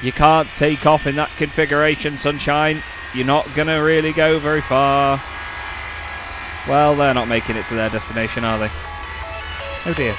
You can't take off in that configuration, Sunshine. You're not going to really go very far. Well, they're not making it to their destination, are they? Oh dear.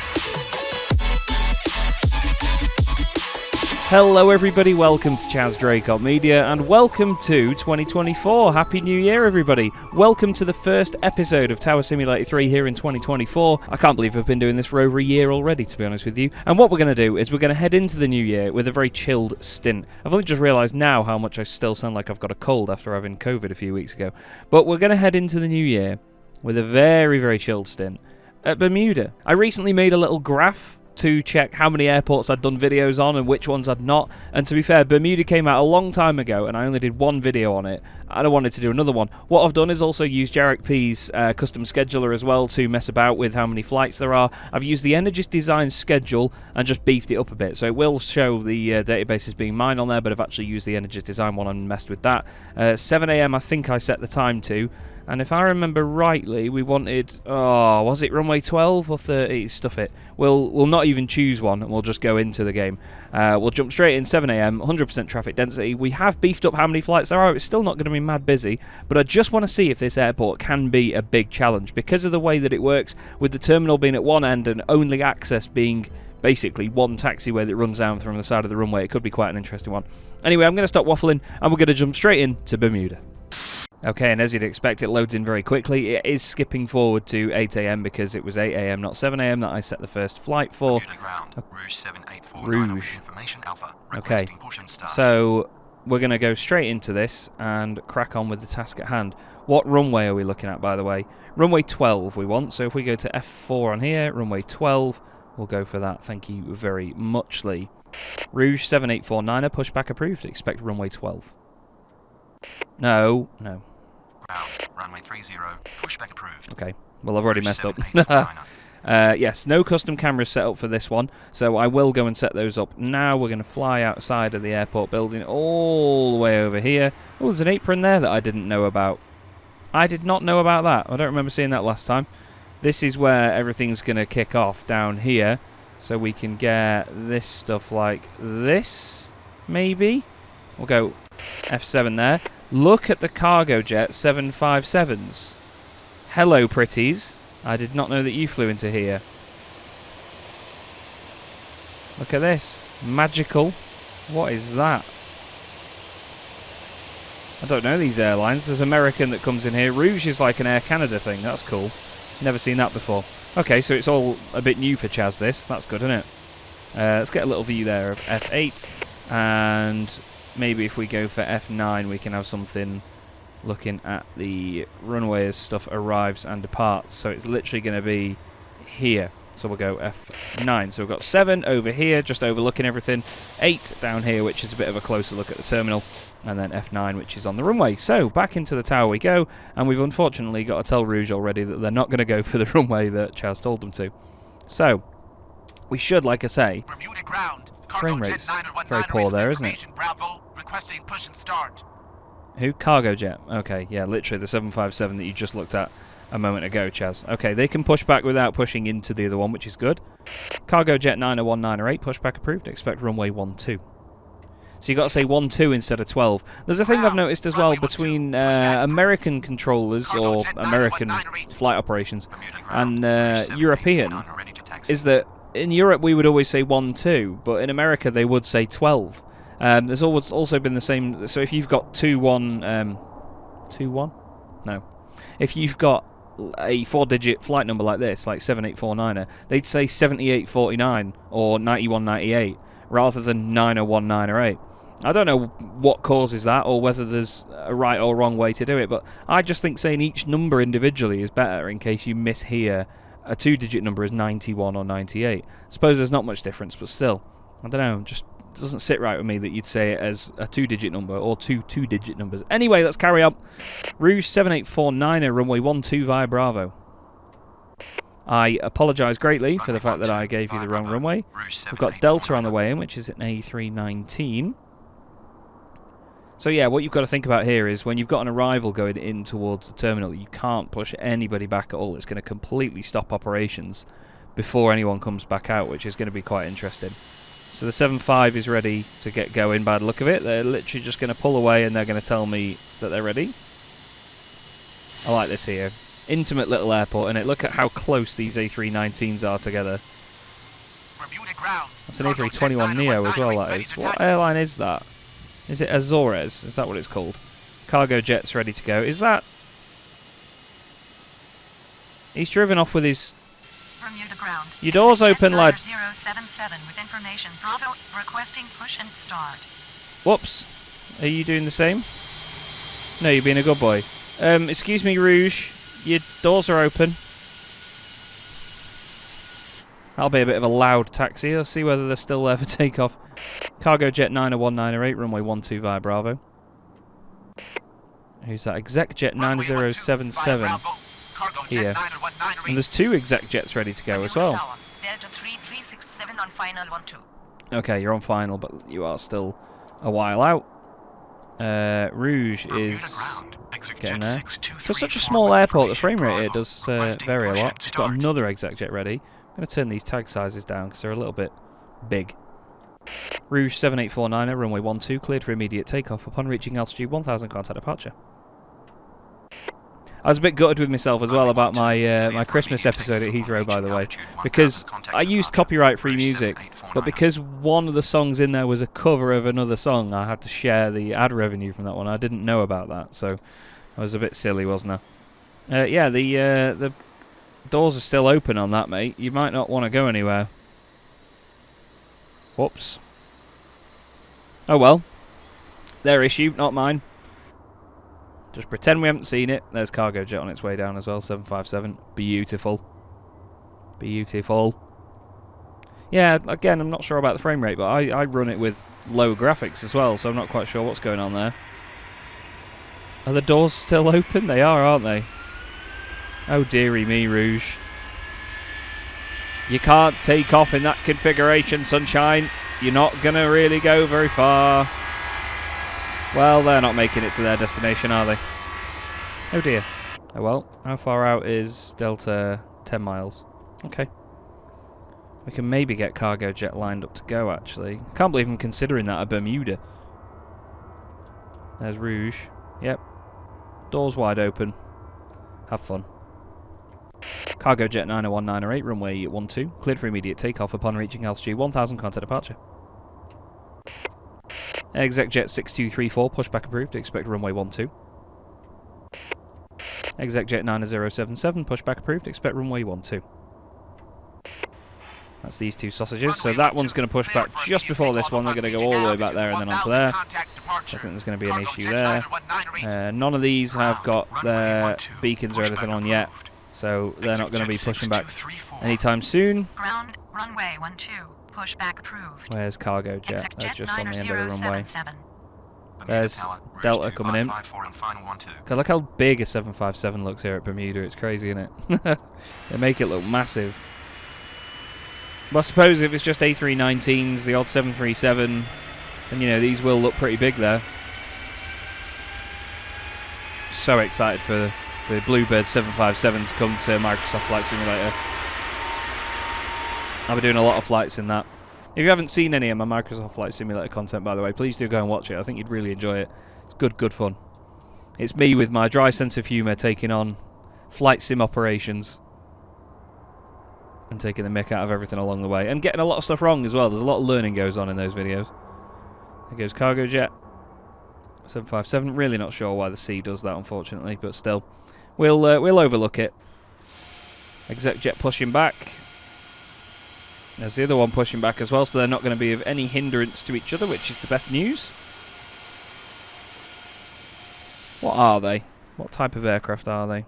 Hello everybody, welcome to Chaz Draycott Media and welcome to 2024. Happy New Year everybody. Welcome to the first episode of Tower Simulator 3 here in 2024. I can't believe I've been doing this for over a year already, to be honest with you. And what we're going to do is we're going to head into the new year with a very chilled stint. I've only just realised now how much I still sound like I've got a cold after having COVID a few weeks ago. But we're going to head into the new year with a very, very chilled stint at Bermuda. I recently made a little graph to check how many airports I'd done videos on and which ones I'd not, and to be fair, Bermuda came out a long time ago and I only did one video on it and I wanted to do another one. What I've done is also use Jarek P's custom scheduler as well to mess about with how many flights there are. I've used the Energist Design schedule and just beefed it up a bit, so it will show the database as being mine on there, but I've actually used the Energist Design one and messed with that. 7 AM I think I set the time to. And if I remember rightly, we wanted, was it runway 12 or 30? Stuff it. We'll not even choose one, and we'll just go into the game. We'll jump straight in, 7 AM, 100% traffic density. We have beefed up how many flights there are. It's still not going to be mad busy, but I just want to see if this airport can be a big challenge because of the way that it works, with the terminal being at one end and only access being basically one taxiway that runs down from the side of the runway. It could be quite an interesting one. Anyway, I'm going to stop waffling, and we're going to jump straight into Bermuda. Okay, and as you'd expect, it loads in very quickly. It is skipping forward to 8 AM because it was 8 AM, not 7 AM that I set the first flight for. Rouge. Okay, so we're going to go straight into this and crack on with the task at hand. What runway are we looking at, by the way? Runway 12 we want, so if we go to F4 on here, runway 12, we'll go for that. Thank you very much, Lee. Rouge 7849er, pushback approved. Expect runway 12. No. Runway 30, pushback approved. Okay, well I've already messed up. Yes, no custom cameras set up for this one, so I will go and set those up. Now we're going to fly outside of the airport building all the way over here. Oh, there's an apron there that I didn't know about. I did not know about that. I don't remember seeing that last time. This is where everything's going to kick off down here, so we can get this stuff like this, maybe? We'll go F7 there. Look at the cargo jet 757s. Hello, pretties. I did not know that you flew into here. Look at this. Magical. What is that? I don't know these airlines. There's American that comes in here. Rouge is like an Air Canada thing. That's cool. Never seen that before. Okay, so it's all a bit new for Chaz, this. That's good, isn't it? Let's get a little view there of F8. And maybe if we go for F9, we can have something looking at the runway as stuff arrives and departs. So it's literally going to be here. So we'll go F9. So we've got 7 over here, just overlooking everything. 8 down here, which is a bit of a closer look at the terminal. And then F9, which is on the runway. So back into the tower we go. And we've unfortunately got to tell Rouge already that they're not going to go for the runway that Chaz told them to. So we should, like I say, Bermuda ground. frame rate's very poor there, isn't it? Bravo, requesting push and start. Who? Cargo jet. Okay, yeah, literally the 757 that you just looked at a moment ago, Chaz. Okay, they can push back without pushing into the other one, which is good. Cargo jet 901, 908, pushback approved. Expect runway 12. So you got to say 12 instead of 12. There's a thing I've noticed as well between American controllers or American flight operations and European, is that in Europe we would always say 12, but in America they would say 12. There's always also been the same. So if you've got 21, no, if you've got a 4-digit flight number like this, like 7849er, they'd say 7849 or 9198 rather than 901, 908. I don't know what causes that or whether there's a right or wrong way to do it, but I just think saying each number individually is better in case you mishear a 2-digit number is 91 or 98. I suppose there's not much difference, but still, I don't know, just doesn't sit right with me that you'd say it as a 2-digit number or two 2-digit numbers. Anyway, let's carry on. Rouge 7849er, runway 12 via Bravo. I apologise greatly for the fact that I gave you the wrong runway. We've got Delta on the way in, which is at A319. So yeah, what you've got to think about here is when you've got an arrival going in towards the terminal, you can't push anybody back at all. It's going to completely stop operations before anyone comes back out, which is going to be quite interesting. So the 7.5 is ready to get going by the look of it. They're literally just going to pull away and they're going to tell me that they're ready. I like this here. Intimate little airport, and look at how close these A319s are together. Bermuda ground. That's an A321neo as well, that is. What airline is that? Is it Azores? Is that what it's called? Cargo jet's ready to go. Is that... He's driven off with his... Bermuda ground. Your door's open, lad. 077 with information. Bravo, requesting push and start. Whoops. Are you doing the same? No, you're being a good boy. Excuse me, Rouge. Your doors are open. That'll be a bit of a loud taxi. Let's see whether they're still there for takeoff. Cargo jet 90198, runway 12 via Bravo. Who's that? Exec jet 9077 here. And there's 2 exec jets ready to go as well. Delta 3367 on final 12. Okay, you're on final, but you are still a while out. Rouge is getting there. For such a small airport, the frame rate here does vary a lot. It's got another exec jet ready. I'm going to turn these tag sizes down because they're a little bit big. Rouge 7849, runway 12, cleared for immediate takeoff upon reaching altitude 1000, contact departure. I was a bit gutted with myself as well about my my Christmas episode at Heathrow, by the way, because I used copyright-free music, but because one of the songs in there was a cover of another song, I had to share the ad revenue from that one. I didn't know about that, so I was a bit silly, wasn't I? Yeah, the doors are still open on that, mate. You might not want to go anywhere. Whoops. Oh well. Their issue, not mine. Just pretend we haven't seen it. There's cargo jet on its way down as well, 757. Beautiful. Beautiful. Yeah, again, I'm not sure about the frame rate, but I run it with low graphics as well, so I'm not quite sure what's going on there. Are the doors still open? They are, aren't they? Oh dearie me, Rouge. You can't take off in that configuration, sunshine. You're not going to really go very far. Well, they're not making it to their destination, are they? Oh dear. Oh well, how far out is Delta? 10 miles. Okay. We can maybe get cargo jet lined up to go, actually. I can't believe I'm considering that a Bermuda. There's Rouge. Yep. Doors wide open. Have fun. Cargo jet 90198, runway 12, cleared for immediate takeoff upon reaching altitude 1000, contact departure. Exec jet 6234, pushback approved, expect runway 12. Exec jet 9077, pushback approved, expect runway 12. That's these 2 sausages, so that one's going to push back just before this one. They're going to go all the way back there and then onto there. I think there's going to be an issue there. None of these have got their beacons or anything on yet, so they're not going to be pushing back anytime soon. Ground, runway 12, pushback approved. Where's cargo jet? They're just on the end of the runway. There's Delta coming in. God, look how big a 757 looks here at Bermuda. It's crazy, isn't it? They make it look massive. Well, I suppose if it's just A319s, the odd 737, then, you know, these will look pretty big there. So excited for the Bluebird 757 to come to Microsoft Flight Simulator. I'll be doing a lot of flights in that. If you haven't seen any of my Microsoft Flight Simulator content, by the way, please do go and watch it. I think you'd really enjoy it. It's good fun. It's me with my dry sense of humour taking on flight sim operations and taking the mick out of everything along the way. And getting a lot of stuff wrong as well. There's a lot of learning goes on in those videos. There goes cargo jet. 757. Really not sure why the C does that, unfortunately, but still. We'll overlook it. Exec jet pushing back. There's the other one pushing back as well, so they're not going to be of any hindrance to each other, which is the best news. What are they? What type of aircraft are they?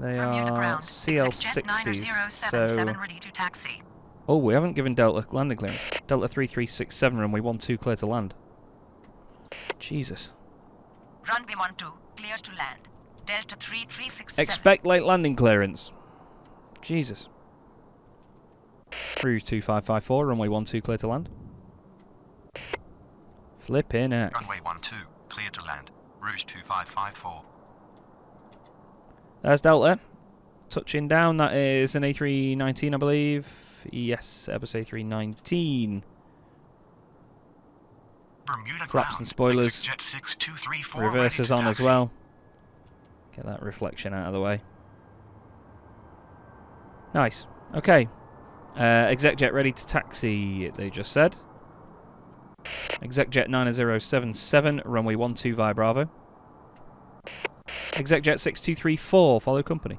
They are CL60s, so... ready to taxi. Oh, we haven't given Delta landing clearance. Delta 3367 runway 12, clear to land. Jesus. Runway 12, clear to land. Delta 3367. Expect late landing clearance. Jesus. Rouge 2554, runway 12, clear to land. Flippin' heck. Runway 12, clear to land. Rouge 2554. There's Delta. Touching down, that is an A319, I believe. Yes, Airbus A319. Bermuda Flaps and spoilers. Jet 6234 Reversers on as well. Get that reflection out of the way. Nice. Okay. ExecJet ready to taxi, they just said. ExecJet 9077, runway 12 via Bravo. ExecJet 6234, follow company.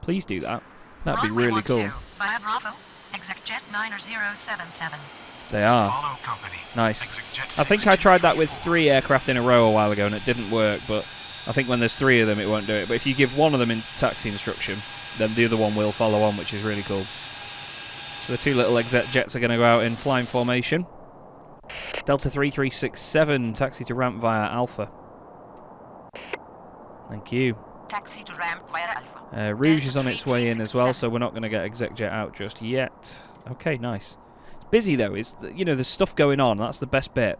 Please do that. That'd be really cool. Via Bravo, ExecJet 9077. They are. Follow company. Nice. ExecJet I think I tried that with 3 aircraft in a row a while ago and it didn't work, but I think when there's 3 of them it won't do it. But if you give one of them in taxi instruction, then the other one will follow on, which is really cool. So the 2 little ExecJets are going to go out in flying formation. Delta 3367, taxi to ramp via Alpha. Thank you. Taxi to ramp via Alpha. Rouge is on its way in as well, so we're not going to get ExecJet out just yet. Okay, nice. It's busy though. You know, there's stuff going on. That's the best bit.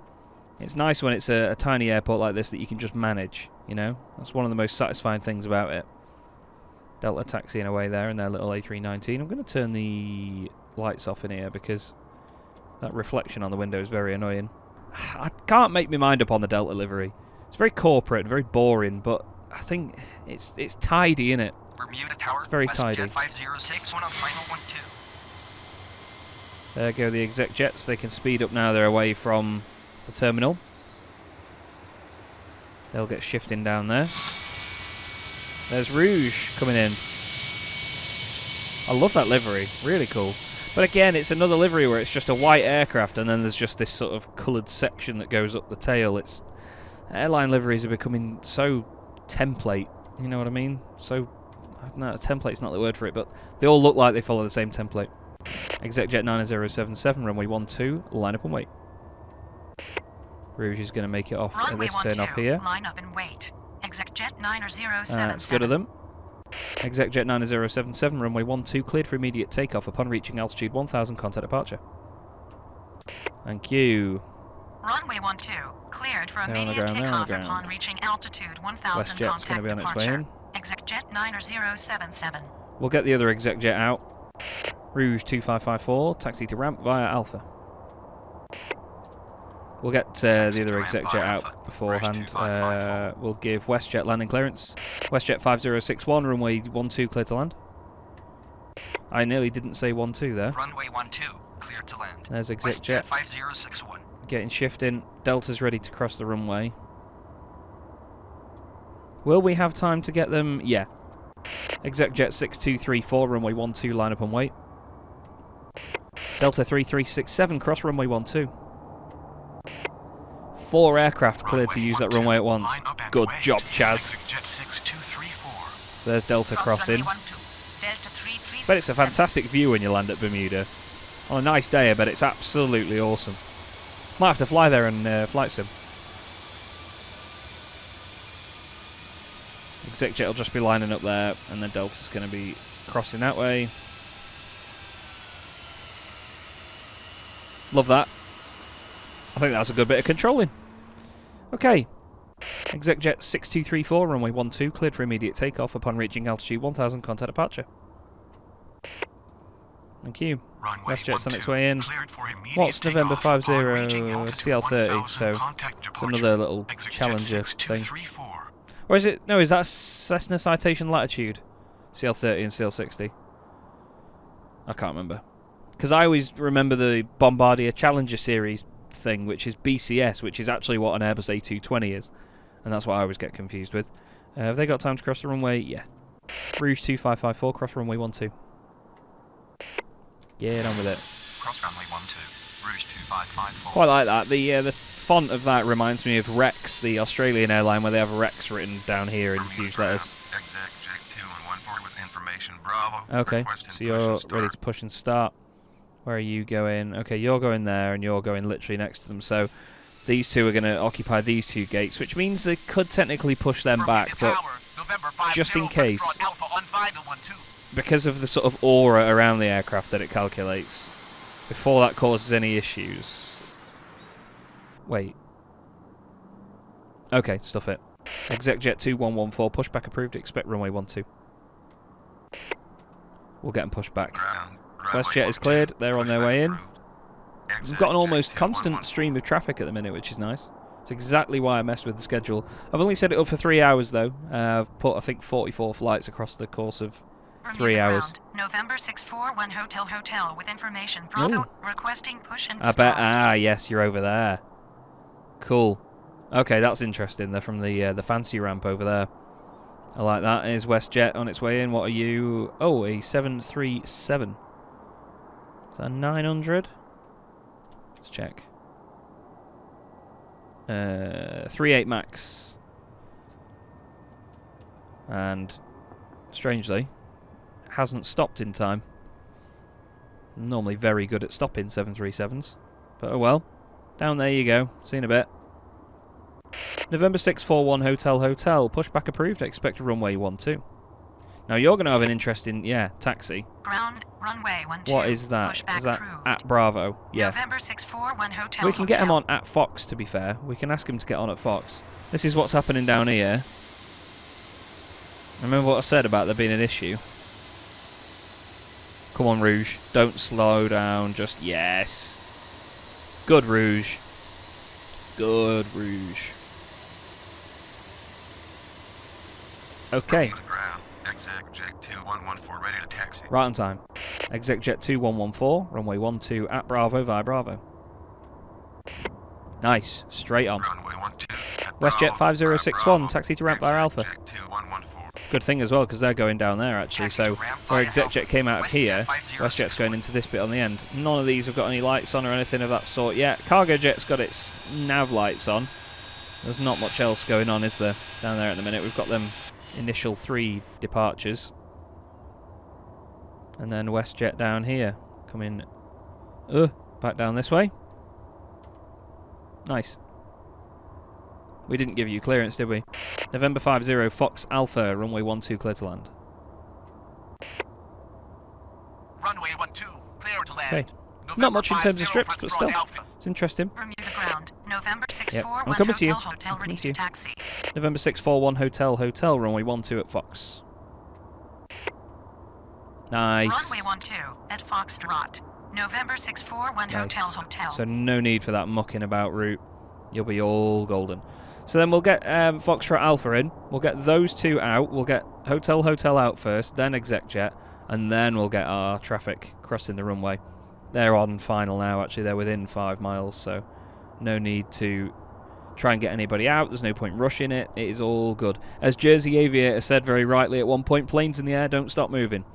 It's nice when it's a tiny airport like this that you can just manage. You know, that's one of the most satisfying things about it. Delta taxiing away there in their little A319. I'm going to turn the lights off in here because that reflection on the window is very annoying. I can't make my mind up on the Delta livery. It's very corporate, very boring, but I think it's tidy, isn't it? Bermuda Tower, it's very tidy. 506, one on final 12. There go the ExecJets. They can speed up now they're away from the terminal. They'll get shifting down there. There's Rouge coming in. I love that livery. Really cool. But again, it's another livery where it's just a white aircraft and then there's just this sort of coloured section that goes up the tail. Airline liveries are becoming so template. You know what I mean? So, no, template's not the word for it, but they all look like they follow the same template. ExecJet 9077, runway 12, line up and wait. Rouge is going to make it off at this turn off here. Line up and wait. ExecJet 9077. That's good of them. ExecJet 9077, runway 12, cleared for immediate takeoff upon reaching altitude 1000, contact departure. Thank you. Runway 12, cleared for They're on the immediate ground, they're on the takeoff ground. upon reaching altitude 1000, WestJet's going to be on its way in. ExecJet 9077. We'll get the other ExecJet out. Rouge 2554, taxi to ramp via Alpha. We'll get the other ExecJet out beforehand. We'll give WestJet landing clearance. WestJet 5061, runway 12, clear to land. I nearly didn't say 12 there. Runway 12, clear to land. There's ExecJet. WestJet 5061. Getting shifting. Delta's ready to cross the runway. Will we have time to get them? Yeah. ExecJet 6234, runway 12, line up and wait. Delta 3367, cross runway 12. 4 aircraft cleared to use that runway at once. Good job, Chaz. So there's Delta crossing. But it's a fantastic view when you land at Bermuda. On a nice day, I bet it's absolutely awesome. Might have to fly there and flight sim. ExecJet will just be lining up there, and then Delta's going to be crossing that way. Love that. I think that's a good bit of controlling. Okay. ExecJet 6234, runway 12, cleared for immediate takeoff upon reaching altitude 1000, contact departure. Thank you. WestJet's on its way in. What's November 50 CL30? So it's another little Challenger thing. Or is it? No, is that Cessna Citation Latitude? CL30 and CL60? I can't remember. Because I always remember the Bombardier Challenger series thing, which is BCS, which is actually what an Airbus A220 is. And that's what I always get confused with. Have they got time to cross the runway? Yeah. Rouge 2554, cross runway 12. Get on with it. Cross runway 12, Rouge 2554. Quite like that. The font of that reminds me of Rex, the Australian airline, where they have Rex written down here in huge letters. ExecJet 2 and 14 with information. Bravo. Okay, so you're ready to push and start. Where are you going? Okay, you're going there, and you're going literally next to them. So these two are going to occupy these 2 gates, which means they could technically push them back, but just in case, because of the sort of aura around the aircraft that it calculates, before that causes any issues. Wait. Okay, stuff it. ExecJet 2114, pushback approved, expect runway 12. We'll get them pushed back. WestJet is cleared, they're on their way in. We've got an almost constant stream of traffic at the minute, which is nice. It's exactly why I messed with the schedule. I've only set it up for 3 hours, though. I've put, I think, 44 flights across the course of 3 hours. November 641 Hotel with information. Bravo requesting push and I bet. Ah, yes, you're over there. Cool. Okay, that's interesting. They're from the fancy ramp over there. I like that. Is WestJet on its way in? What are you? Oh, a 737. Is that a 900? Let's check. 38 max. And strangely, hasn't stopped in time. Normally very good at stopping 737s. But oh well. Down there you go. See you in a bit. November 641 Hotel. Pushback approved. Expect a runway 12. Now you're going to have an interesting, taxi. Ground runway 12. What is that? Pushback Is that approved. at Bravo? Yeah. November 641 Hotel. We can get him on at Fox, to be fair. We can ask him to get on at Fox. This is what's happening down here. Remember what I said about there being an issue? Come on, Rouge. Don't slow down. Just yes. Good, Rouge. Good, Rouge. Okay. Exec 2114 ready to taxi. Right on time. Exec 2114, runway 12 at Bravo via Bravo. Nice. Straight on. Runway 12 at WestJet Bravo, 5061, Bravo. taxi to ramp via Alpha. Exec 2114. Good thing as well, because they're going down there actually. So where ExecJet came out of here, WestJet's going into this bit on the end. None of these have got any lights on or anything of that sort yet. CargoJet's got its nav lights on. There's not much else going on, is there, down there at the minute? We've got them initial 3 departures. And then WestJet down here. Coming back down this way. Nice. We didn't give you clearance, did we? November 50 Fox Alpha, runway 12 clear to land. Runway 12, clear to land. Okay. November Not much in terms of 50 strips, but still. Alpha. It's interesting. Bermuda ground. November Yep, 641 I'm coming to you. Hotel I'm coming ready to you. to taxi. November 641 Hotel, runway 12 at Fox. Nice. Runway 12 at Foxtrot. November 641 Nice. Hotel. So no need for that mucking about route. You'll be all golden. So then we'll get Foxtrot Alpha in. We'll get those 2 out. We'll get Hotel out first, then ExecJet, and then we'll get our traffic crossing the runway. They're on final now, actually. They're within 5 miles, so no need to try and get anybody out. There's no point rushing it. It is all good. As Jersey Aviator said very rightly at one point, planes in the air, don't stop moving.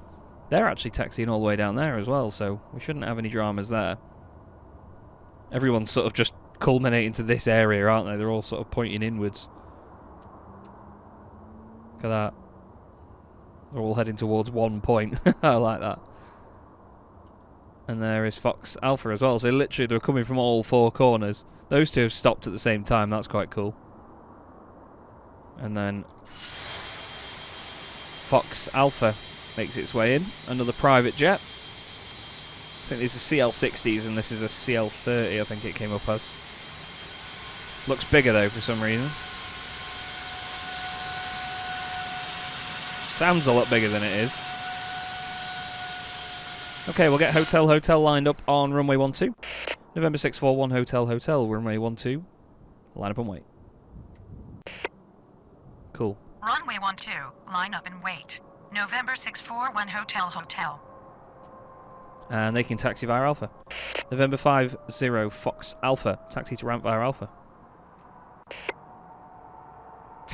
They're actually taxiing all the way down there as well, so we shouldn't have any dramas there. Everyone's sort of just culminating to this area, aren't they? They're all sort of pointing inwards. Look at that. They're all heading towards one point. I like that. And there is Fox Alpha as well. So literally they're coming from all 4 corners. Those 2 have stopped at the same time. That's quite cool. And then Fox Alpha makes its way in. Another private jet. I think these are CL60s and this is a CL30, I think it came up as. Looks bigger though for some reason. Sounds a lot bigger than it is. Okay, we'll get Hotel lined up on runway 12. November 641 Hotel, runway 12. Line up and wait. Cool. Runway 12, line up and wait. November 641 Hotel. And they can taxi via Alpha. November 50 Fox Alpha, taxi to ramp via Alpha.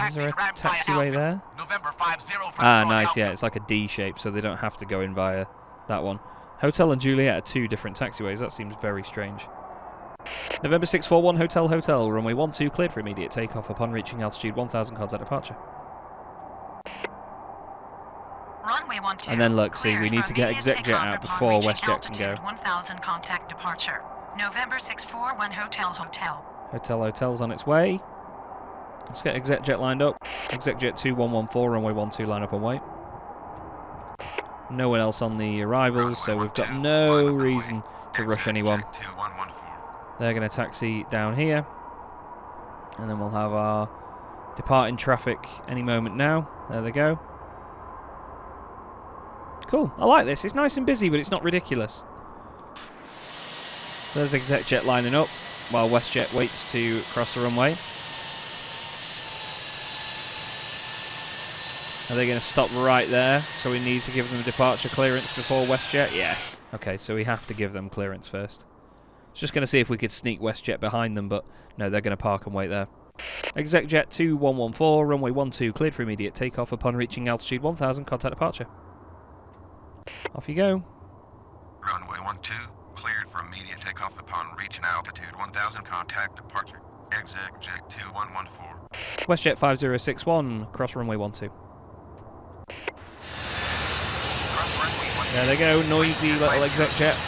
Is there a taxiway there? November 50 Nice, Alpha. yeah, it's like a D shape, so they don't have to go in via that one. Hotel and Juliet are 2 different taxiways. That seems very strange. November 641 Hotel, runway 12 cleared for immediate takeoff upon reaching altitude 1,000 contact departure. Runway 12. And then look, see, we need to get ExecJet out before WestJet can go. 1,000 contact departure. November 641 Hotel. Hotel's on its way. Let's get ExecJet lined up. ExecJet 2114, runway 12, line up and wait. No one else on the arrivals, so we've got no reason to rush anyone. They're going to taxi down here. And then we'll have our departing traffic any moment now. There they go. Cool. I like this. It's nice and busy, but it's not ridiculous. There's ExecJet lining up while WestJet waits to cross the runway. Are they going to stop right there? So we need to give them departure clearance before WestJet? Yeah. Okay, so we have to give them clearance first. Just going to see if we could sneak WestJet behind them, but no, they're going to park and wait there. ExecJet 2114, runway 12, cleared for immediate takeoff upon reaching altitude 1000, contact departure. Off you go. Runway 12, cleared for immediate takeoff upon reaching altitude 1000, contact departure. ExecJet 2114. WestJet 5061, cross runway 12. Cross runway 12. There they go, noisy little ExecJet.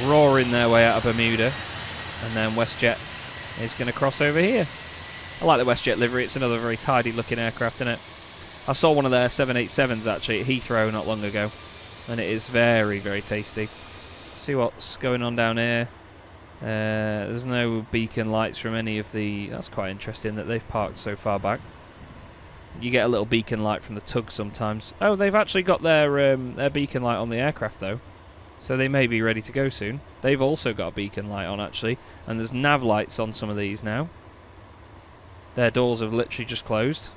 Roaring their way out of Bermuda. And then WestJet is going to cross over here. I like the WestJet livery, it's another very tidy looking aircraft, isn't it? I saw one of their 787s actually at Heathrow not long ago. And it is very, very tasty. See what's going on down here. There's no beacon lights from any of the... That's quite interesting that they've parked so far back. You get a little beacon light from the tug sometimes. Oh, they've actually got their beacon light on the aircraft though. So they may be ready to go soon. They've also got a beacon light on actually. And there's nav lights on some of these now. Their doors have literally just closed.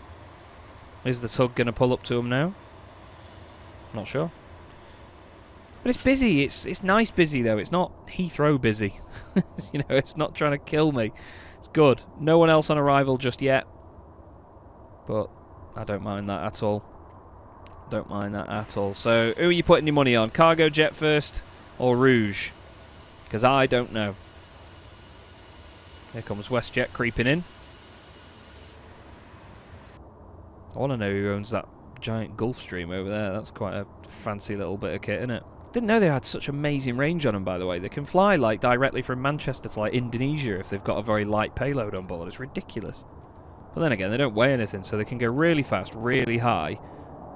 Is the tug going to pull up to them now? Not sure. But it's busy. It's nice busy though. It's not Heathrow busy. You know, it's not trying to kill me. It's good. No one else on arrival just yet. But I don't mind that at all. Don't mind that at all. So, who are you putting your money on? Cargo Jet first or Rouge? Because I don't know. Here comes WestJet creeping in. I want to know who owns that giant Gulfstream over there. That's quite a fancy little bit of kit, isn't it? Didn't know they had such amazing range on them, by the way. They can fly like directly from Manchester to like Indonesia if they've got a very light payload on board. It's ridiculous. But then again, they don't weigh anything, so they can go really fast, really high,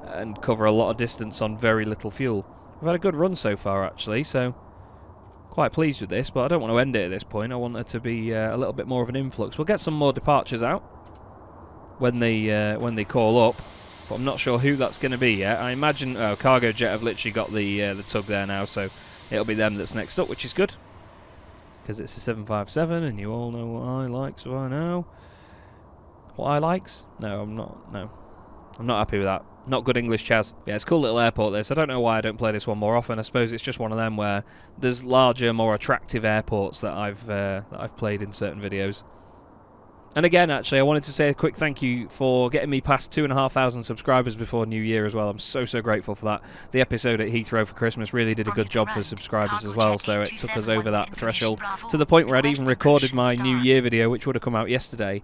and cover a lot of distance on very little fuel. We've had a good run so far, actually, so quite pleased with this, but I don't want to end it at this point. I want there to be a little bit more of an influx. We'll get some more departures out when they call up, but I'm not sure who that's going to be yet. I imagine Cargo Jet have literally got the tug there now, so it'll be them that's next up, which is good, because it's a 757, and you all know what I like, so I know. What I likes? No, I'm not. No, I'm not happy with that. Not good English, Chaz. Yeah, it's a cool little airport this. I don't know why I don't play this one more often. I suppose it's just one of them where there's larger, more attractive airports that I've played in certain videos. And again, actually, I wanted to say a quick thank you for getting me past 2,500 subscribers before New Year as well. I'm so grateful for that. The episode at Heathrow for Christmas really did a good job for subscribers as well, so it took us over that threshold to the point where I'd even recorded my New Year video, which would have come out yesterday.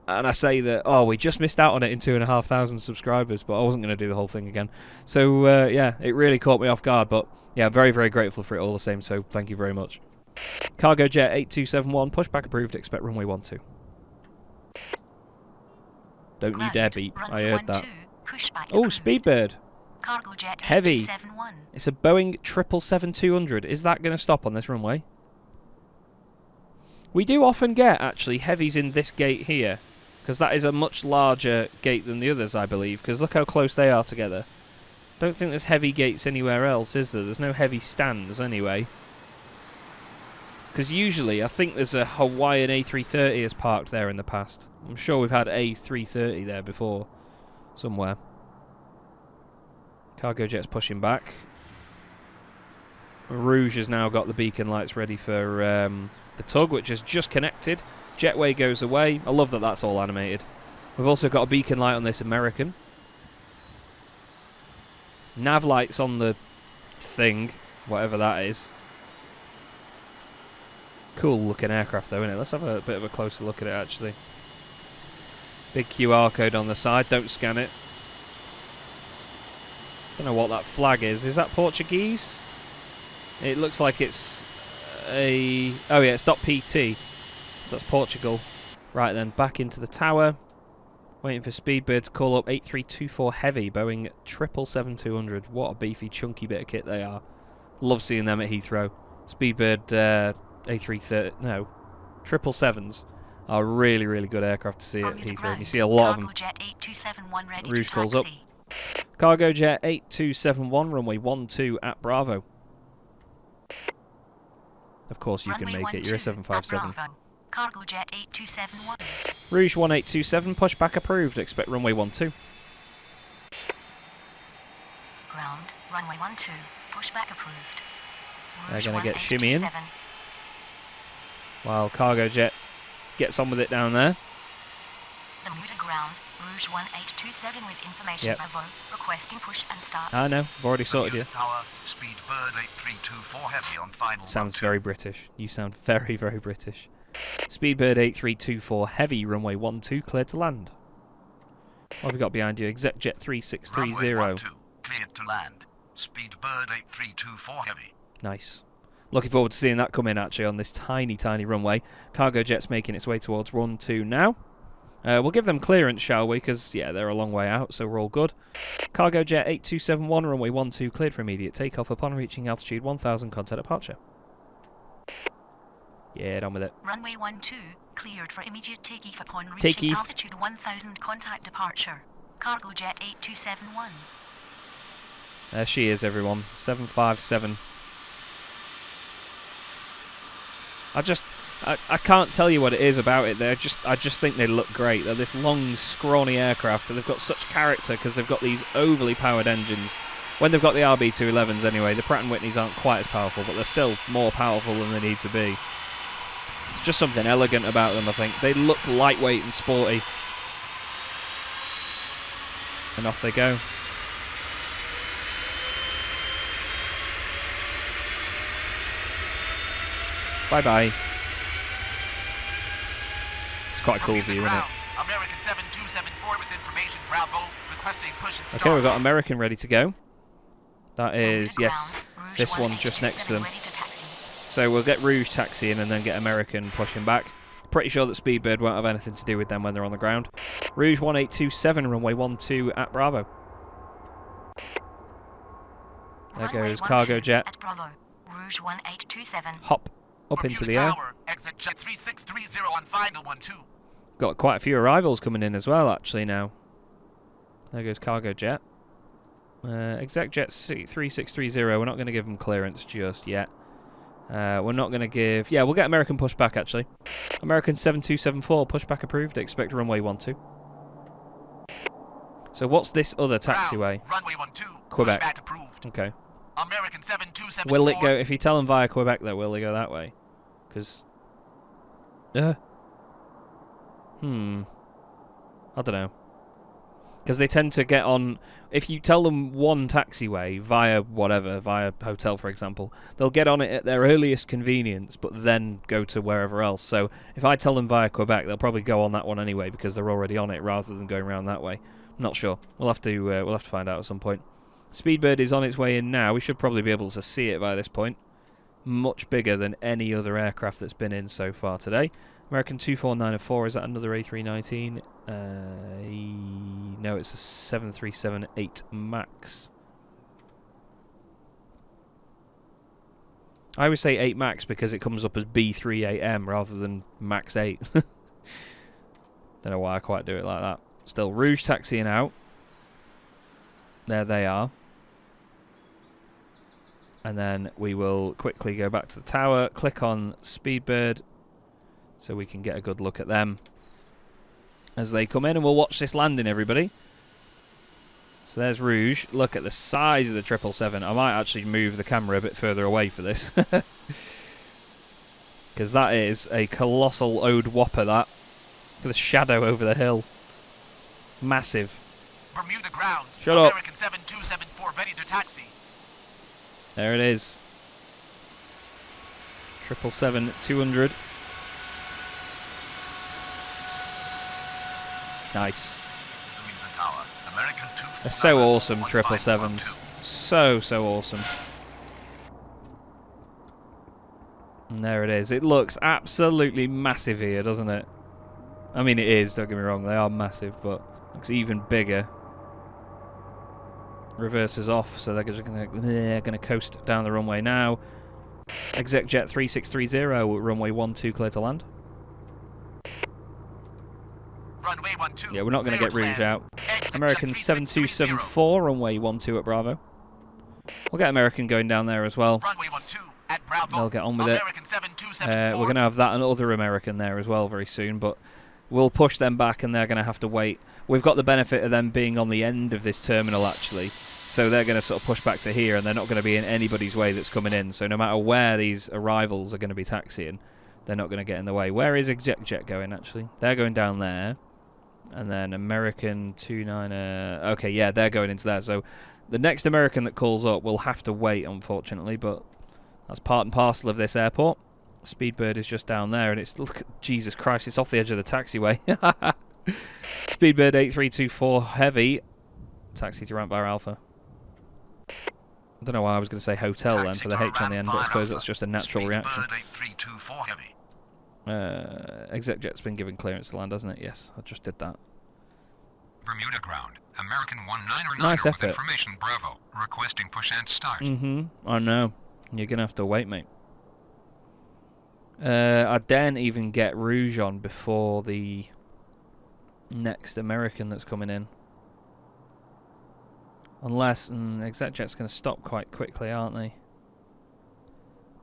And I say that, oh, we just missed out on it in 2,500 subscribers, but I wasn't going to do the whole thing again. So, yeah, it really caught me off guard, but yeah, very, very grateful for it all the same, so thank you very much. Cargo Jet 8271, pushback approved, expect runway 12. Don't you dare beep, I heard that. Oh, Speedbird. Cargo Jet Heavy. 8271. It's a Boeing 777-200. Is that going to stop on this runway? We do often get, actually, heavies in this gate here, because that is a much larger gate than the others, I believe, because look how close they are together. Don't think there's heavy gates anywhere else, is there? There's no heavy stands, anyway. Because usually, I think there's a Hawaiian A330 has parked there in the past. I'm sure we've had A330 there before, somewhere. Cargo Jet's pushing back. Rouge has now got the beacon lights ready for the tug, which has just connected. Jetway goes away. I love that that's all animated. We've also got a beacon light on this American. Nav lights on the thing, whatever that is. Cool looking aircraft though, isn't it? Let's have a bit of a closer look at it actually. Big QR code on the side, don't scan it. Don't know what that flag is. Is that Portuguese? It looks like it's a... Oh yeah, it's .pt. So that's Portugal. Right then, back into the tower. Waiting for Speedbird to call up 8324 Heavy, Boeing 777-200. What a beefy, chunky bit of kit they are. Love seeing them at Heathrow. Speedbird A330... No. 777s are really, really good aircraft to see at Heathrow. You see a lot of them. Jet 8271 ready Rouge to calls up. taxi. Cargo Jet 8271, runway 12 at Bravo. Of course you can Runway make it. You're a 12 at 757. Bravo. Cargo jet 8271. Rouge 1827, pushback approved. Expect runway 12. Ground, runway 12, pushback approved. They're Rouge going to get shimmy in 1827. while cargo jet gets on with it down there. Bermuda ground, Rouge 1827 with information Yep. Bravo, requesting push and start. I know, I've already sorted you. Bermuda Tower, speed bird 8324 heavy on final. Sounds very British. You sound very, very British. Speedbird 8324 heavy, runway 12, cleared to land. What have we got behind you? ExecJet 3630. Runway 12, cleared to land. Speed bird 8324 heavy. Nice. Looking forward to seeing that come in actually on this tiny, tiny runway. Cargo jet's making its way towards run 2 now. We'll give them clearance, shall we? Because, yeah, they're a long way out, so we're all good. Cargo jet 8271, runway 12, cleared for immediate takeoff upon reaching altitude 1000, contact departure. Yeah, done with it. Runway 12, cleared for immediate takeoff upon reaching Takeoff. altitude 1000, contact departure. Cargo jet 8271. There she is, everyone. 757. I can't tell you what it is about it. I just think they look great. They're this long, scrawny aircraft, and they've got such character because they've got these overly powered engines. When they've got the RB211s anyway, the Pratt & Whitneys aren't quite as powerful, but they're still more powerful than they need to be. It's just something elegant about them, I think. They look lightweight and sporty. And off they go. Bye-bye. It's quite a cool view, isn't it? American 7274 with information Bravo, requesting push and start. Okay, we've got American ready to go. That is, Bermuda yes, ground, Rouge this one just next to 1827 them. ready to taxi. So we'll get Rouge taxiing and then get American pushing back. Pretty sure that Speedbird won't have anything to do with them when they're on the ground. Rouge 1827, runway 12 at Bravo. There Runway goes cargo 12 jet. at Bravo. Rouge 1827. Hop up into the air. Tower, exit jet 3630 on final 12. Got quite a few arrivals coming in as well, actually, now. There goes cargo jet. Exec jet 3630. We're not going to give them clearance just yet. We're not going to give... Yeah, we'll get American pushback, actually. American 7274, pushback approved. Expect runway 12. So what's this other taxiway? Ground, runway 12, Quebec. pushback approved. Okay. American 7274. Will it go... If you tell them via Quebec, though, will they go that way? Because... I don't know. Because they tend to get on... If you tell them one taxiway via whatever, via hotel, for example, they'll get on it at their earliest convenience, but then go to wherever else. So if I tell them via Quebec, they'll probably go on that one anyway because they're already on it, rather than going around that way. I'm not sure. We'll have to find out at some point. Speedbird is on its way in now. We should probably be able to see it by this point. Much bigger than any other aircraft that's been in so far today. American 24904, is that another A319? No, it's a 737-8 MAX. I always say 8 MAX because it comes up as B38M rather than MAX 8. Don't know why I quite do it like that. Still, Rouge taxiing out. There they are. And then we will quickly go back to the tower, click on Speedbird, so we can get a good look at them as they come in, and we'll watch this landing, everybody. So there's Rouge. Look at the size of the 777. I might actually move the camera a bit further away for this. Because that is a colossal ode whopper, that. Look at the shadow over the hill. Massive. Bermuda ground. Shut up. American 7274 ready to taxi. There it is. 777-200. Nice. Bermuda Tower. American 24904 They're so awesome, on 777s. 512. So awesome. And there it is. It looks absolutely massive here, doesn't it? I mean, it is, don't get me wrong. They are massive, but it looks even bigger. Reverses off, so they're just gonna coast down the runway now. Exec jet 3630, runway 12, clear to land. Runway 12. Yeah, we're not gonna clear get to Rouge land. out. Exit American jet 7274, runway 12 at Bravo. We'll get American going down there as well. Runway 12 at Bravo. They'll get on with it. American 7274. We're going to have that and other American there as well very soon, but we'll push them back and they're going to have to wait. We've got the benefit of them being on the end of this terminal, actually, so they're going to sort of push back to here, and they're not going to be in anybody's way that's coming in. So no matter where these arrivals are going to be taxiing, they're not going to get in the way. Where is ExecJet going, actually? They're going down there. And then American 29... okay, yeah, they're going into there. So the next American that calls up will have to wait, unfortunately, but that's part and parcel of this airport. Speedbird is just down there, and it's... Look, Jesus Christ, it's off the edge of the taxiway. Speedbird 8324 Heavy. Taxi to Ramp Bar Alpha. I don't know why I was going to say hotel then for the H on the end, but I suppose that's just a natural reaction. ExecJet's been given clearance to land, hasn't it? Yes, I just did that. Bermuda ground. American 1909 Nice with effort. information Bravo. Requesting push and start. I know. You're going to have to wait, mate. I daren't even get Rouge on before the next American that's coming in. Unless ExecJet's going to stop quite quickly, aren't they?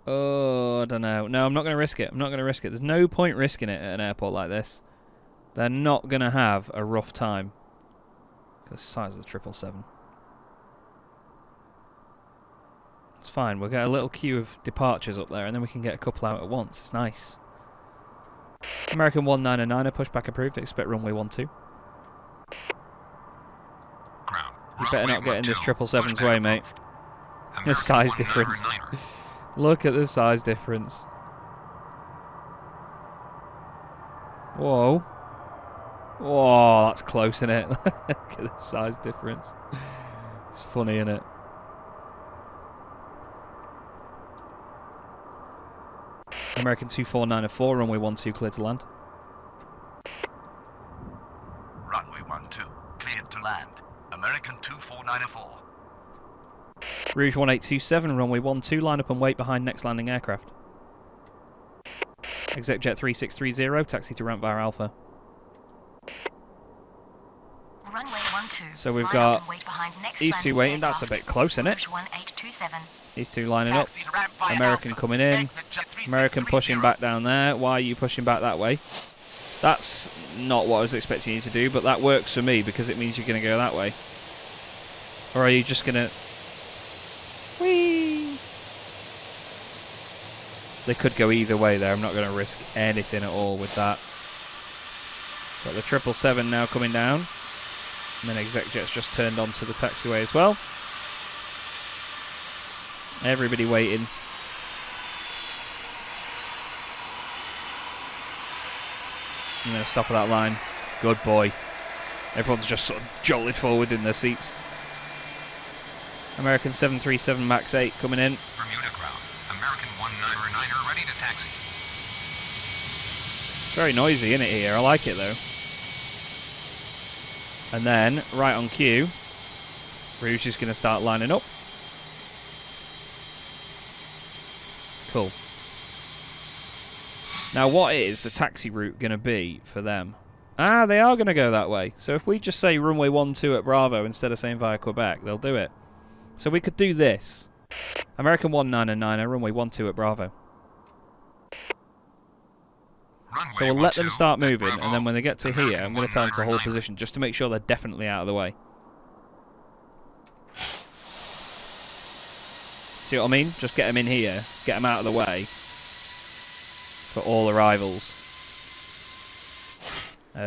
Oh, I don't know. No, I'm not going to risk it. I'm not going to risk it. There's no point risking it at an airport like this. They're not going to have a rough time. The size of the 777. It's fine. We'll get a little queue of departures up there, and then we can get a couple out at once. It's nice. American 199er, pushback approved. Expect runway 12. You better not get in this 777's way, mate. The size difference. Look at the size difference. Whoa. Whoa, that's close, isn't it? Look at the size difference. It's funny, isn't it? American 2494, runway 12, cleared to land. Runway 12, cleared to land. American 2494. Rouge 1827, runway 12, line up and wait behind next landing aircraft. ExecJet 3630, taxi to Ramp Bar Alpha. Runway 12. So we've Line got up and wait behind next these two landing waiting. That's a aircraft. bit close, isn't it? Rouge 1827. These two lining up. Taxi to Ramp Bar American Alpha. coming in. ExecJet American pushing 3630. back down there. Why are you pushing back that way? That's not what I was expecting you to do, but that works for me because it means you're going to go that way. Or are you just going to... Whee! They could go either way there. I'm not going to risk anything at all with that. Got the 777 now coming down. And then ExecJet's just turned onto the taxiway as well. Everybody waiting. I'm going to stop at that line. Good boy. Everyone's just sort of jolted forward in their seats. American 737 MAX 8 coming in. Bermuda ground. American 1909er ready to taxi. It's very noisy, isn't it, here? I like it, though. And then, right on cue, Rouge is going to start lining up. Cool. Now, what is the taxi route going to be for them? Ah, they are going to go that way. So if we just say runway 12 at Bravo instead of saying via Quebec, they'll do it. So we could do this. American 199er, runway 12 at Bravo. So we'll let them start moving, and then when they get to here, I'm going to tell them to hold position, just to make sure they're definitely out of the way. See what I mean? Just get them in here, get them out of the way for all arrivals.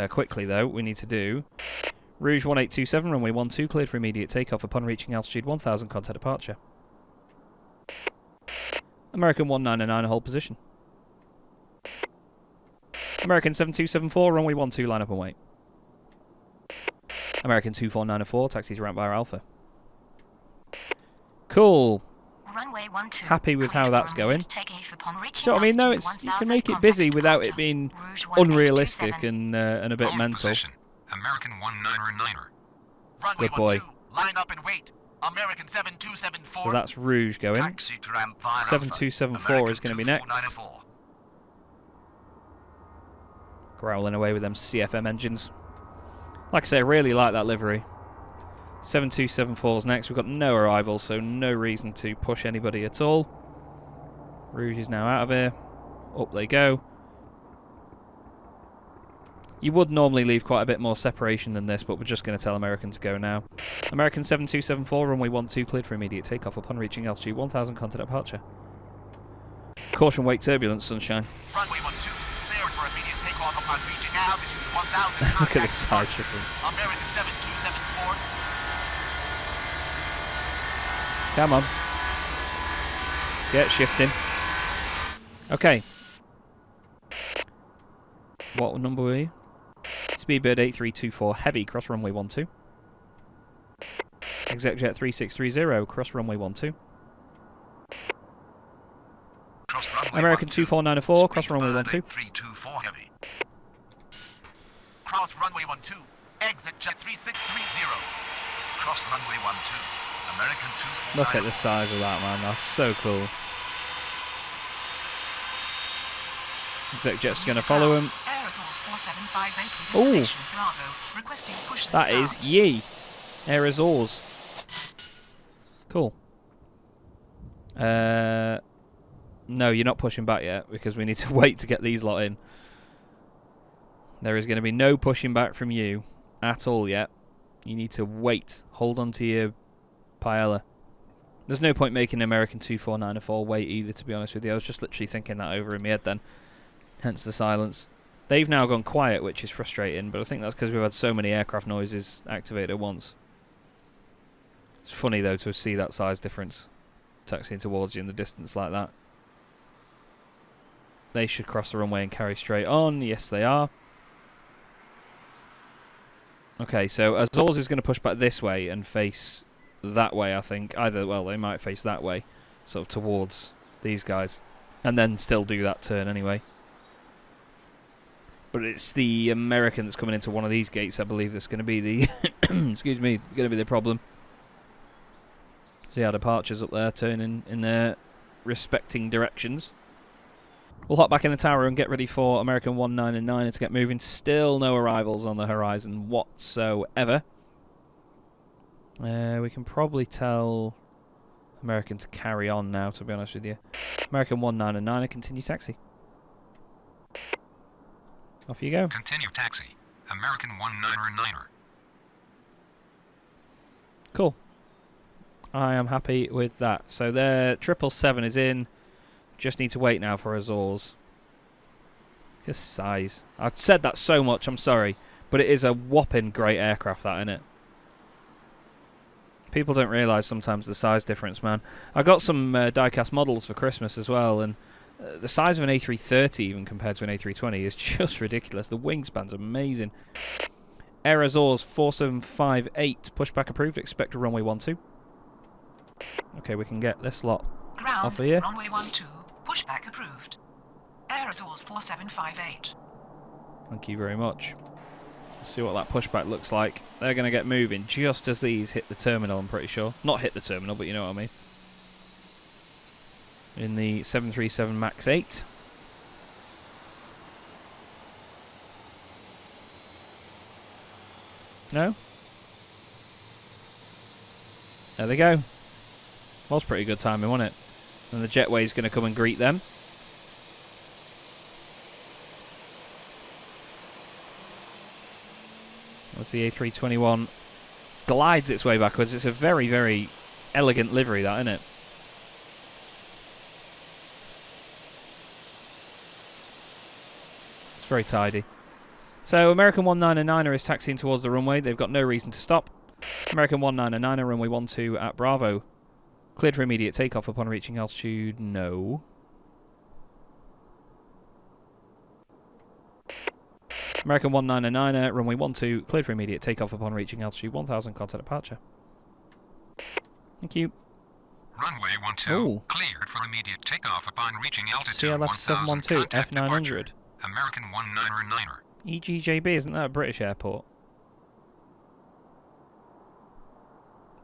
Quickly, though, we need to do Rouge 1827, runway 12, cleared for immediate takeoff upon reaching altitude 1000, contact departure. American 199, hold position. American 7274, runway 12, line up and wait. American 2494, taxi to Ramp Bar Alpha. Cool. Runway 12. Happy with how that's going. So I mean, though, you can make it busy without it being unrealistic and a bit Hold mental. position. American 1909er. Runway Good boy. 12, line up and wait. American 7274. So that's Rouge going. Taxi to Ramp Bar Alpha. 7274 is going to be next. 2494. Growling away with them CFM engines. Like I say, I really like that livery. 7274's next. We've got no arrivals, so no reason to push anybody at all. Rouge is now out of here. Up they go. You would normally leave quite a bit more separation than this, but we're just going to tell American to go now. American 7274, runway 12, cleared for immediate takeoff upon reaching altitude 1000, contact departure. Caution, wake turbulence, sunshine. Runway 12, cleared for immediate takeoff upon reaching altitude 1000. Look at the size difference. American 7274. Come on. Get shifting. Okay. What number were you? Speedbird 8324, heavy, cross runway 12. ExecJet 3630, cross runway 12. Cross runway American 12. 2494, cross runway 12. 324 heavy. Cross runway 12. Exit jet 3630. Cross runway 12. American 24. Look at the size of that, man. That's so cool. ExecJet's going to follow him. Ooh. That is Yee. Aerosors. Cool. No, you're not pushing back yet because we need to wait to get these lot in. There is going to be no pushing back from you at all yet. You need to wait. Hold on to your paella. There's no point making American 2494 wait either, to be honest with you. I was just literally thinking that over in my head then. Hence the silence. They've now gone quiet, which is frustrating, but I think that's because we've had so many aircraft noises activated at once. It's funny, though, to see that size difference taxiing towards you in the distance like that. They should cross the runway and carry straight on. Yes, they are. Okay, so Azores is going to push back this way and face that way, I think. Either, well, they might face that way, sort of towards these guys, and then still do that turn anyway. But it's the American that's coming into one of these gates, I believe, that's going to be the excuse me, going to be the problem. See our departures up there turning in their respecting directions. We'll hop back in the tower and get ready for American 199 to get moving. Still no arrivals on the horizon whatsoever. We can probably tell American to carry on now, to be honest with you. American 199, continue taxi. Off you go. Continue taxi. American 199er. Cool. I am happy with that. So their 777 is in. Just need to wait now for Azores. Just size. I've said that so much, I'm sorry. But it is a whopping great aircraft, that, isn't it? People don't realise sometimes the size difference, man. I got some die-cast models for Christmas as well, and the size of an A330 even compared to an A320 is just ridiculous. The wingspan's amazing. Air Azores 4758, pushback approved, expect a runway 12. Okay, we can get this lot Ground, off of here. runway 12, pushback approved. Air Azores 4758. Thank you very much. Let's see what that pushback looks like. They're going to get moving just as these hit the terminal, I'm pretty sure. Not hit the terminal, but you know what I mean. In the 737 MAX 8. No? There they go. Was pretty good timing, wasn't it? And the jetway's going to come and greet them. As the A321 glides its way backwards. It's a very, very elegant livery, that, isn't it? It's very tidy. So, American 199er is taxiing towards the runway. They've got no reason to stop. American 199er, runway 12 at Bravo. Cleared for immediate takeoff upon reaching altitude. No. American 199er, runway 12, cleared for immediate takeoff upon reaching altitude 1000, contact departure. Thank you. Runway 12, Ooh. cleared for immediate takeoff upon reaching altitude CLF 1000, 712, contact F900. departure. American 199er. EGJB, isn't that a British airport?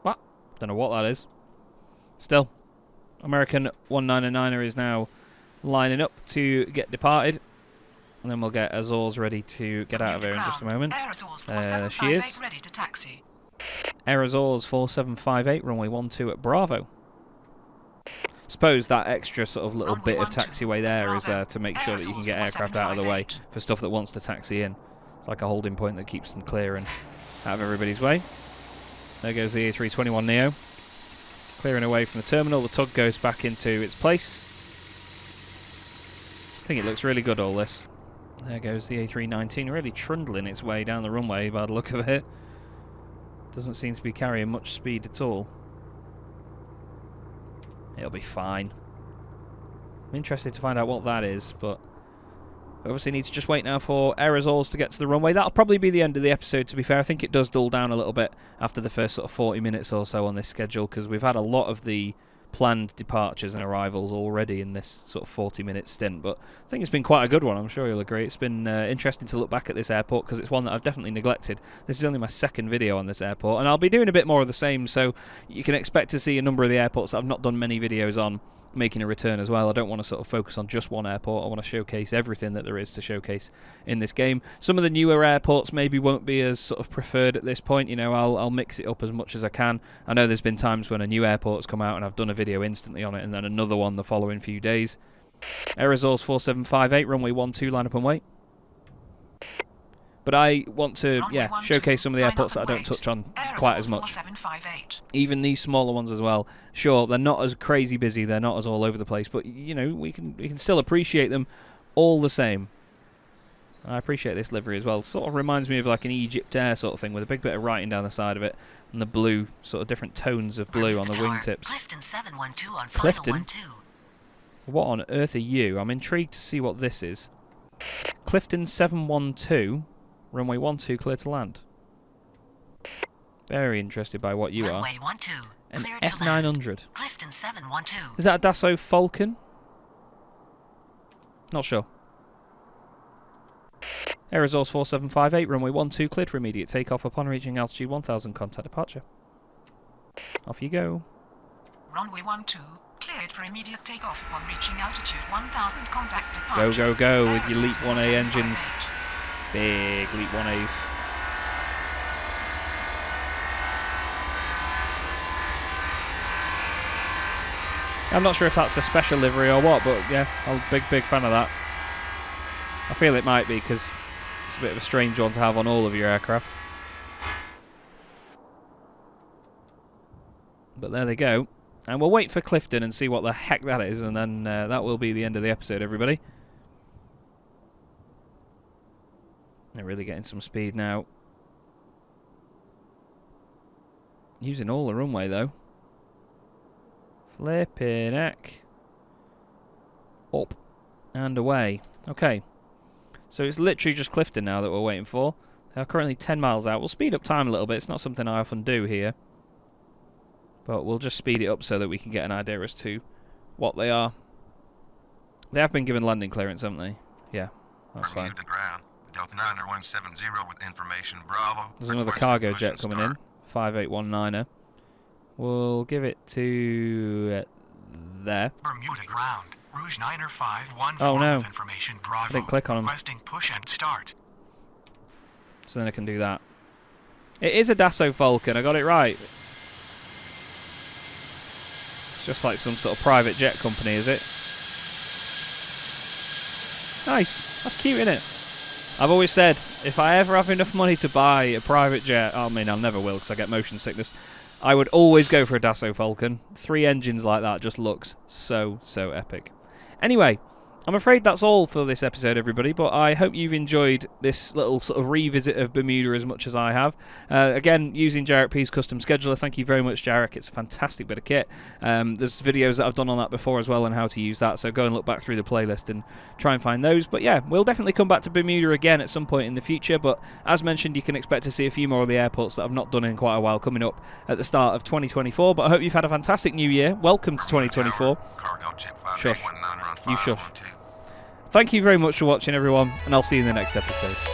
What? Don't know what that is. Still, American 199er is now lining up to get departed. And then we'll get Azores ready to get out of here in just a moment. There she is. Ready to taxi. Air Azores 4758, runway 12 at Bravo. suppose that extra sort of little bit of taxiway there is to make sure that you can get aircraft out of the way for stuff that wants to taxi in. It's like a holding point that keeps them clear and out of everybody's way. There goes the A321neo. Clearing away from the terminal, the tug goes back into its place. I think it looks really good, all this. There goes the A319, really trundling its way down the runway by the look of it. Doesn't seem to be carrying much speed at all. It'll be fine. I'm interested to find out what that is, but we obviously need to just wait now for aerosols to get to the runway. That'll probably be the end of the episode, to be fair. I think it does dull down a little bit after the first sort of 40 minutes or so on this schedule, because we've had a lot of the planned departures and arrivals already in this sort of 40-minute stint. But I think it's been quite a good one, I'm sure you'll agree. It's been interesting to look back at this airport, because it's one that I've definitely neglected. This is only my second video on this airport, and I'll be doing a bit more of the same, so you can expect to see a number of the airports that I've not done many videos on making a return as well. I don't want to sort of focus on just one airport. I want to showcase everything that there is to showcase in this game. Some of the newer airports maybe won't be as sort of preferred at this point. You know, I'll mix it up as much as I can. I know there's been times when a new airport's come out and I've done a video instantly on it, and then another one the following few days. Aerosols 4758, runway 12, line up and wait. But I want to, showcase some of the airports that I don't touch on quite as much. Even these smaller ones as well. Sure, they're not as crazy busy, they're not as all over the place, but, you know, we can still appreciate them all the same. I appreciate this livery as well. It sort of reminds me of like an Egypt Air sort of thing, with a big bit of writing down the side of it, and the blue, sort of different tones of blue on the wingtips. Clifton 712 on Clifton? What on earth are you? I'm intrigued to see what this is. Clifton 712... Runway 12, clear to land. Very interested by what you Runway are. 12, An clear to F900. land. Clifton 712. Is that a Dassault Falcon? Not sure. Aerosols 4758, runway 12, cleared for immediate takeoff upon reaching altitude 1000, contact departure. Off you go. Runway 12, cleared for immediate takeoff upon reaching altitude 1000, contact departure. Go, go, go with your Leap 1A engines. Big Leap 1As. I'm not sure if that's a special livery or what, but yeah, I'm a big fan of that. I feel it might be, because it's a bit of a strange one to have on all of your aircraft. But there they go. And we'll wait for Clifton and see what the heck that is, and then that will be the end of the episode, everybody. They're really getting some speed now. Using all the runway, though. Flipping heck. Up and away. Okay. So it's literally just Clifton now that we're waiting for. They are currently 10 miles out. We'll speed up time a little bit. It's not something I often do here. But we'll just speed it up so that we can get an idea as to what they are. They have been given landing clearance, haven't they? Yeah, that's fine. To ground. Delta 9170 with information Bravo. There's another cargo jet coming in. 5819er. We'll give it to there. Bermuda ground. Rouge 90514 Oh no. with information Bravo. I didn't click on them. Requesting push and start. So then I can do that. It is a Dassault Falcon, I got it right. It's just like some sort of private jet company, is it? Nice. That's cute, isn't it? I've always said, if I ever have enough money to buy a private jet, I mean, I never will because I get motion sickness, I would always go for a Dassault Falcon. 3 engines like that just looks so epic. Anyway, I'm afraid that's all for this episode, everybody, but I hope you've enjoyed this little sort of revisit of Bermuda as much as I have. Again, using Jarek P's custom scheduler. Thank you very much, Jarek. It's a fantastic bit of kit. There's videos that I've done on that before as well on how to use that, so go and look back through the playlist and try and find those. But yeah, we'll definitely come back to Bermuda again at some point in the future, but as mentioned, you can expect to see a few more of the airports that I've not done in quite a while coming up at the start of 2024, but I hope you've had a fantastic new year. Welcome to 2024. Shush. You shush. Thank you very much for watching, everyone, and I'll see you in the next episode.